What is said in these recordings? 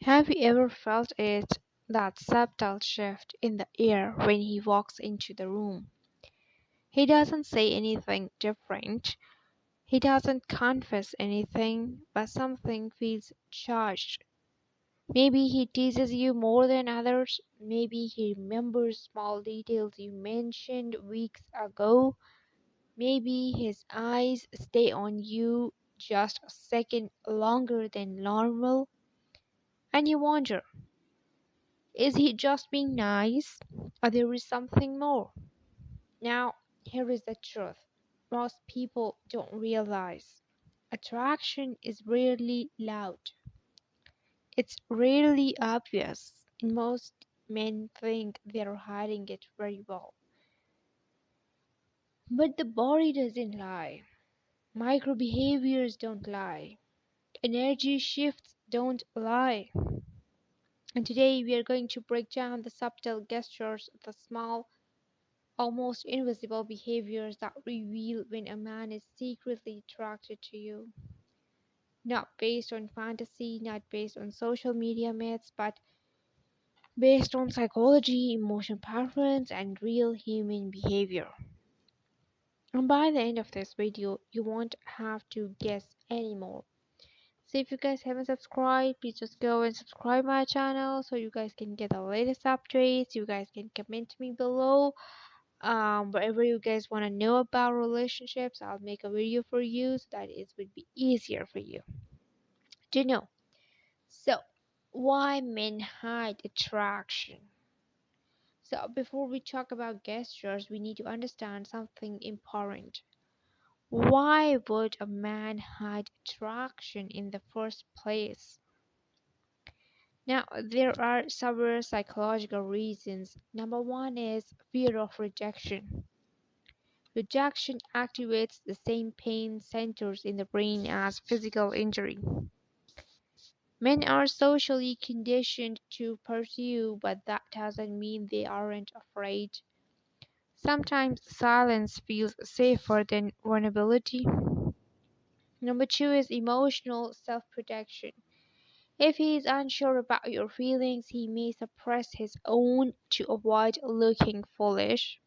Have you ever felt it, that subtle shift in the air when he walks into the room? He doesn't say anything different, he doesn't confess anything, but something feels charged. Maybe he teases you more than others, maybe he remembers small details you mentioned weeks ago, maybe his eyes stay on you just a second longer than normal, and you wonder, is he just being nice? Or there is something more? Now, here is the truth. Most people don't realize. Attraction is rarely loud. It's rarely obvious. And most men think they're hiding it very well. But the body doesn't lie. Micro behaviors don't lie. Energy shifts don't lie. And today we are going to break down the subtle gestures, the small almost invisible behaviors that reveal when a man is secretly attracted to you. Not based on fantasy, not based on social media myths, but based on psychology, emotion patterns, and real human behavior. And by the end of this video, you won't have to guess anymore. So if you guys haven't subscribed, please just go and subscribe my channel so you guys can get the latest updates. You guys can comment me below whatever you guys want to know about relationships. I'll make a video for you so that it would be easier for you to know. So why men hide attraction? So before we talk about gestures, we need to understand something important. Why would a man hide attraction in the first place? Now, there are several psychological reasons. Number one is fear of rejection. Rejection activates the same pain centers in the brain as physical injury. Men are socially conditioned to pursue, but that doesn't mean they aren't afraid. Sometimes silence feels safer than vulnerability. Number two is emotional self protection. If he is unsure about your feelings, he may suppress his own to avoid looking foolish.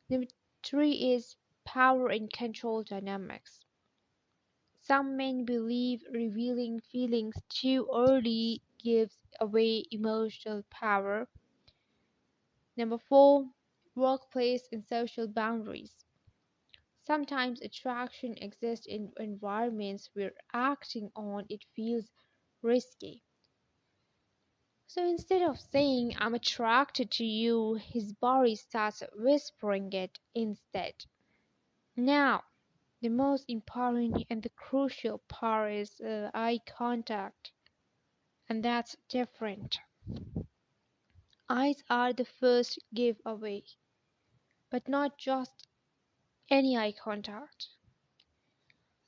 Number three is power and control dynamics. Some men believe revealing feelings too early gives away emotional power. Number four, workplace and social boundaries. Sometimes attraction exists in environments where acting on it feels risky. So instead of saying, I'm attracted to you, his body starts whispering it instead. Now, the most important and the crucial part is eye contact, and that's different. Eyes are the first giveaway, but not just any eye contact.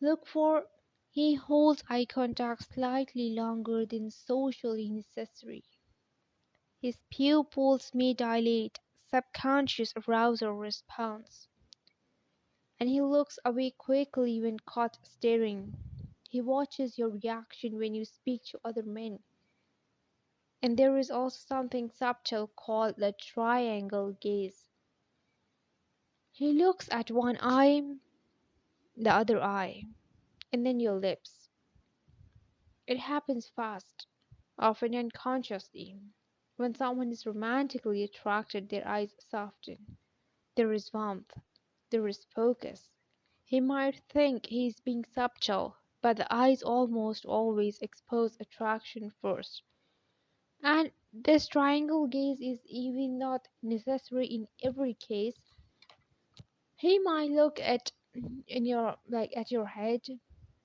Look for he holds eye contact slightly longer than socially necessary. His pupils may dilate, subconscious arousal response, and he looks away quickly when caught staring. He watches your reaction when you speak to other men. And there is also something subtle called the triangle gaze. He looks at one eye, the other eye, and then your lips. It happens fast, often unconsciously. When someone is romantically attracted, their eyes soften. There is warmth. There is focus. He might think he's being subtle, but the eyes almost always expose attraction first. And this triangle gaze is even not necessary in every case. He might look at in your at your head,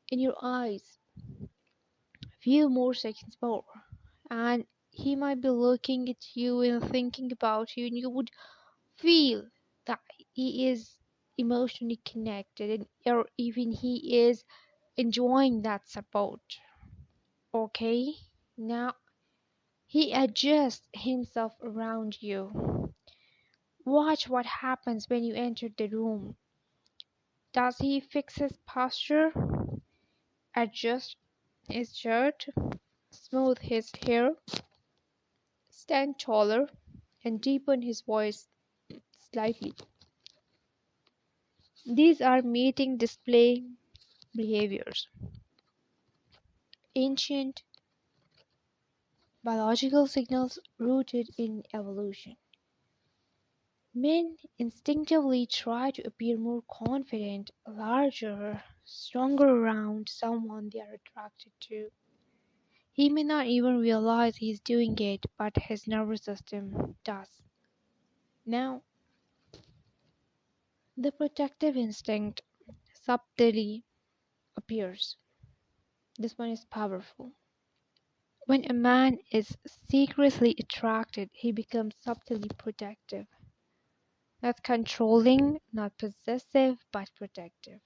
in your eyes, a few more seconds more, and he might be looking at you and thinking about you, and you would feel that he is emotionally connected, and or even he is enjoying that support. Okay, now he adjusts himself around you. Watch what happens when you enter the room. Does he fix his posture? Adjust his shirt? smooth his hair, stand taller, and deepen his voice slightly. These are mating display behaviors, ancient biological signals rooted in evolution. Men instinctively try to appear more confident, larger, stronger around someone they are attracted to. He may not even realize he's doing it, but his nervous system does. Now, the protective instinct subtly appears. This one is powerful. When a man is secretly attracted, he becomes subtly protective. Not controlling, not possessive, but protective.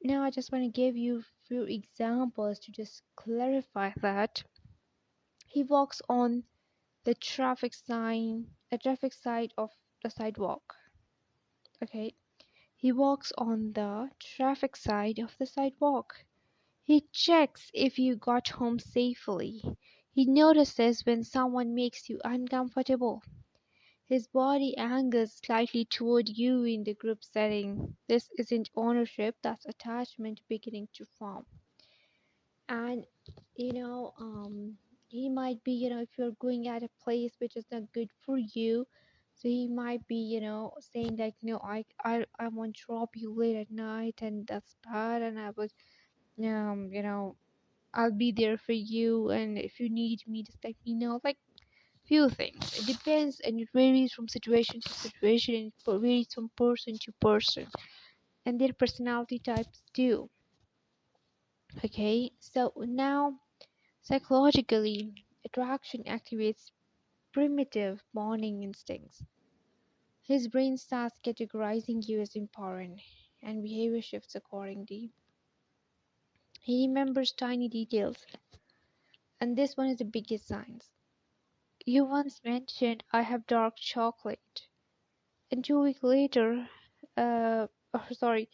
Now, I just want to give you a few examples to just clarify that. He walks on the traffic side of the sidewalk. Okay, he walks on the traffic side of the sidewalk. He checks if you got home safely. He notices when someone makes you uncomfortable. His body angles slightly toward you in the group setting. This isn't ownership, that's attachment beginning to form. And you know, he might be, if you're going at a place which is not good for you, so he might be, saying like, no, I won't drop you late at night, and that's bad, and I would, I'll be there for you, and if you need me, just let me know. Like few things. It depends, and it varies from situation to situation, and it varies from person to person, and their personality types too. Okay, so now psychologically, attraction activates primitive bonding instincts. His brain starts categorizing you as important, and behavior shifts accordingly. He remembers tiny details, and this one is the biggest signs. You once mentioned I have dark chocolate, and 2 weeks later, sorry,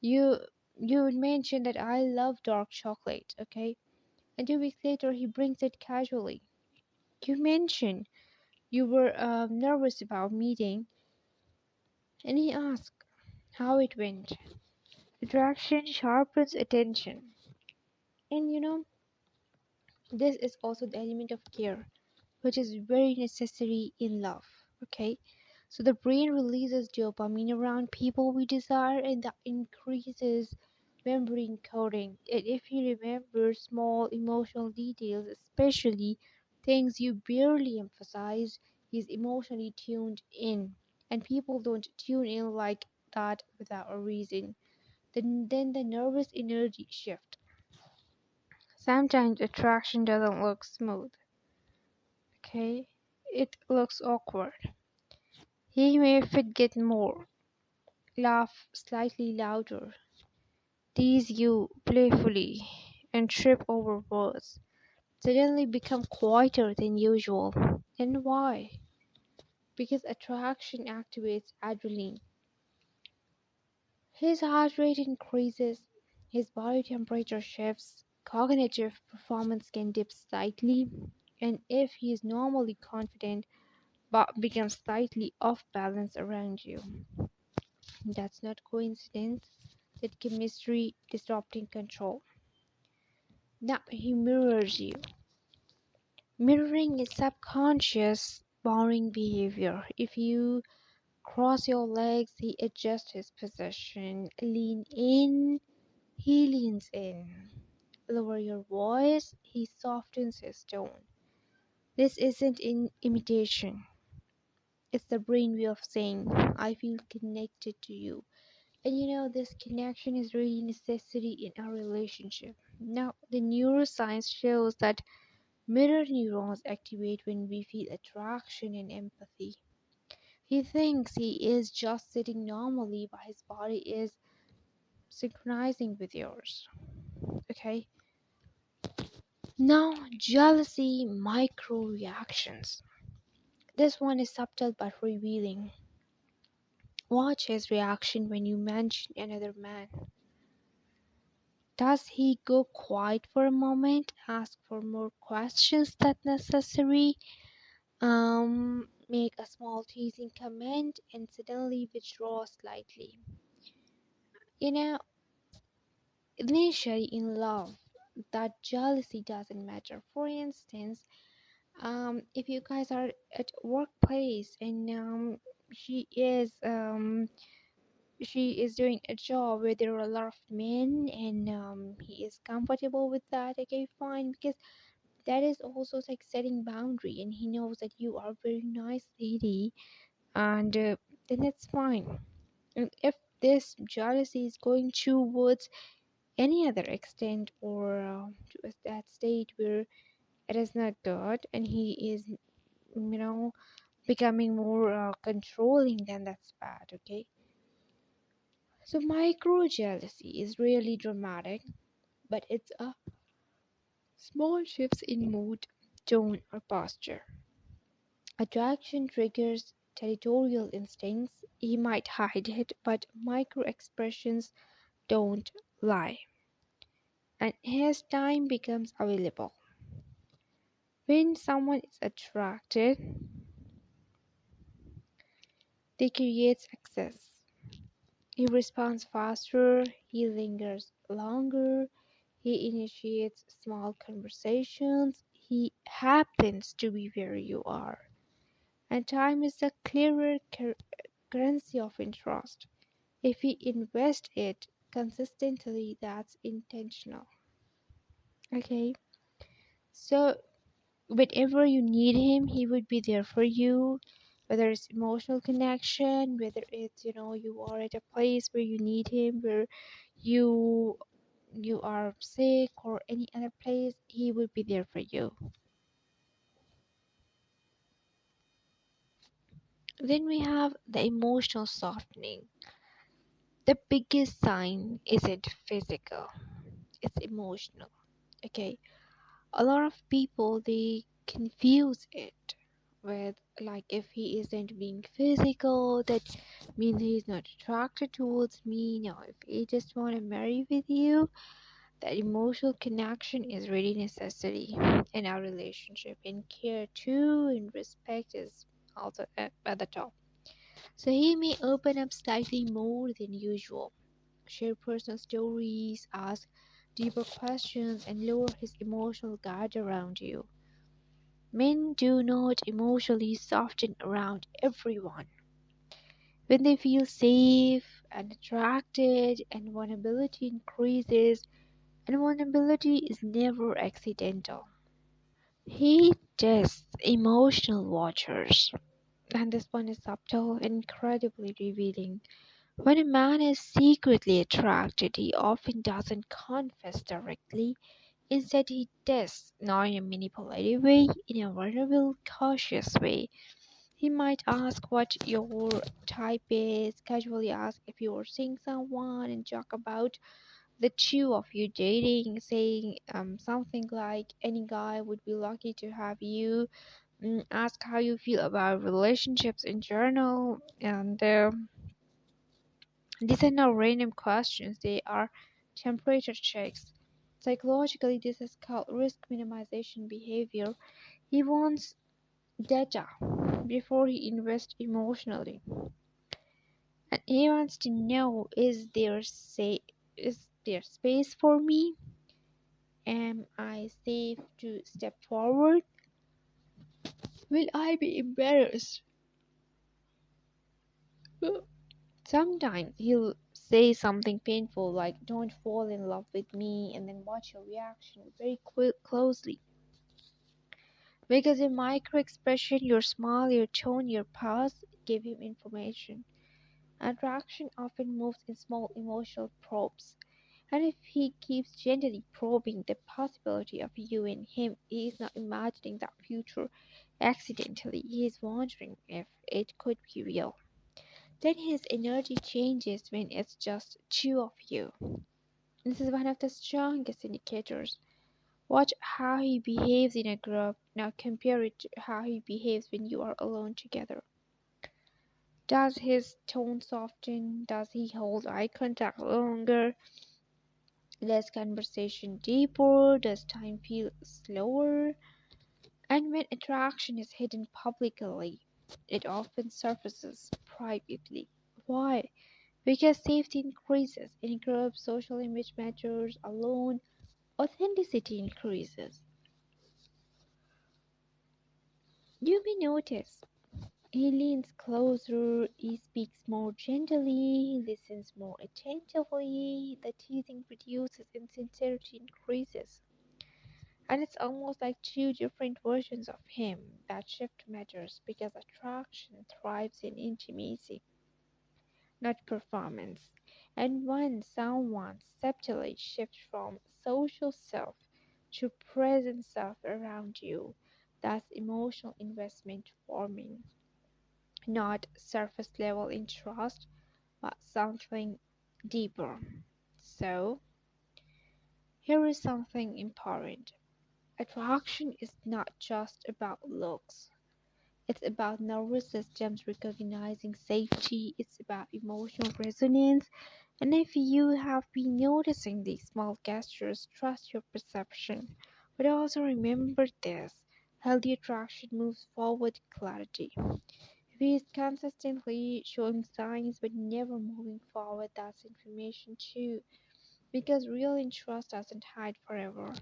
you you mentioned that I love dark chocolate, okay? And 2 weeks later, he brings it casually. You mentioned you were nervous about meeting, and he asked how it went. Attraction sharpens attention. And this is also the element of care, which is very necessary in love. Okay, so the brain releases dopamine around people we desire, and that increases memory encoding. And if you remember small emotional details, especially things you barely emphasize, he's emotionally tuned in. And people don't tune in like that without a reason. Then the nervous energy shift. Sometimes attraction doesn't look smooth. Okay, it looks awkward. He may forget more, laugh slightly louder, tease you playfully, and trip over words. Suddenly become quieter than usual. And why? Because attraction activates adrenaline. His heart rate increases, his body temperature shifts, cognitive performance can dip slightly, and if he is normally confident but becomes slightly off balance around you. That's not coincidence, that chemistry disrupting control. Now he mirrors you. Mirroring is subconscious boring behavior. If you cross your legs, he adjusts his position. Lean in, he leans in. Lower your voice, he softens his tone. This isn't in imitation. It's the brain way of saying, I feel connected to you. And this connection is really necessary in our relationship. Now, the neuroscience shows that mirror neurons activate when we feel attraction and empathy. He thinks he is just sitting normally, but his body is synchronizing with yours. Okay? Now, jealousy micro reactions. This one is subtle but revealing. Watch his reaction when you mention another man. Does he go quiet for a moment, ask for more questions than necessary, make a small teasing comment, and suddenly withdraw slightly? You know, initially in love, that jealousy doesn't matter. For instance, if you guys are at workplace and she is doing a job where there are a lot of men and he is comfortable with that, okay, fine, because that is also like setting boundary and he knows that you are a very nice lady, and then it's fine. And if this jealousy is going towards any other extent or to that state where it is not good and he is, becoming more controlling, then that's bad, okay? So micro jealousy is really dramatic, but it's a small shifts in mood, tone, or posture. Attraction triggers territorial instincts. He might hide it, but micro expressions don't lie. And his time becomes available. When someone is attracted, they create access. He responds faster, he lingers longer, he initiates small conversations, he happens to be where you are. And time is the clearer currency of interest. If we invest it consistently, that's intentional. Okay, so whenever you need him, he would be there for you. Whether it's emotional connection, whether it's you are at a place where you need him, where you you are sick or any other place, he will be there for you. Then we have the emotional softening. The biggest sign isn't physical, it's emotional. Okay, a lot of people they confuse it with, like, if he isn't being physical, that means he's not attracted towards me. No, if he just want to marry with you, that emotional connection is really necessary in our relationship, and care too, and respect is also at the top. So he may open up slightly more than usual, share personal stories, ask deeper questions, and lower his emotional guard around you. Men do not emotionally soften around everyone. When they feel safe and attracted, and vulnerability increases, and vulnerability is never accidental. He tests emotional watchers, and this one is subtle and incredibly revealing. When a man is secretly attracted, he often doesn't confess directly. Instead, he tests, not in a manipulative way, in a vulnerable, cautious way. He might ask what your type is, casually ask if you're seeing someone, and talk about the two of you dating, saying something like, any guy would be lucky to have you. Ask how you feel about relationships in general, and these are not random questions, they are temperature checks. Psychologically, this is called risk minimization behavior. He wants data before he invests emotionally, and he wants to know, is there space for me? Am I safe to step forward? Will I be embarrassed? Sometimes he'll say something painful like, don't fall in love with me, and then watch your reaction very closely. Because in micro expression, your smile, your tone, your pause give him information. Attraction often moves in small emotional probes. And if he keeps gently probing the possibility of you and him, he is not imagining that future accidentally. He is wondering if it could be real. Then his energy changes when it's just two of you. This is one of the strongest indicators. Watch how he behaves in a group. Now compare it to how he behaves when you are alone together. Does his tone soften? Does he hold eye contact longer? Less conversation deeper? Does time feel slower? And when attraction is hidden publicly, it often surfaces privately. Why? Because safety increases in groups, social image matters, alone, authenticity increases. You may notice he leans closer, he speaks more gently, he listens more attentively, the teasing reduces and sincerity increases. And it's almost like two different versions of him. That shift matters because attraction thrives in intimacy, not performance. And when someone subtly shifts from social self to present self around you, that's emotional investment forming, not surface level interest, but something deeper. So, here is something important. Attraction is not just about looks. It's about nervous systems recognizing safety. It's about emotional resonance. And if you have been noticing these small gestures, trust your perception. But also remember this: healthy attraction moves forward clarity. If he is consistently showing signs but never moving forward, that's information too. Because real interest doesn't hide forever,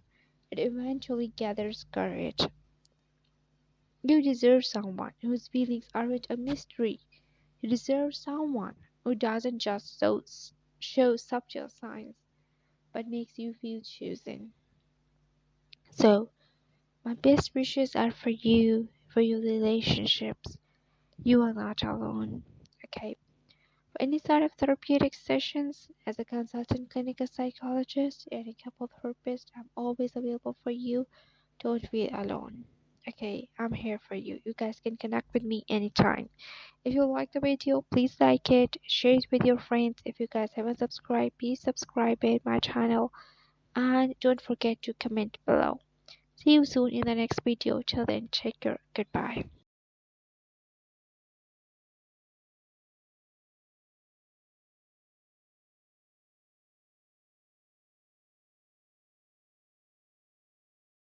it eventually gathers courage. You deserve someone whose feelings aren't a mystery. You deserve someone who doesn't just show subtle signs, but makes you feel chosen. So, my best wishes are for your relationships. You are not alone. Okay. For any sort of therapeutic sessions, as a consultant clinical psychologist and a couple therapist, I'm always available for you. Don't feel alone. Okay, I'm here for you. You guys can connect with me anytime. If you like the video, please like it, share it with your friends. If you guys haven't subscribed, please subscribe to my channel and don't forget to comment below. See you soon in the next video. Till then, take care. Goodbye.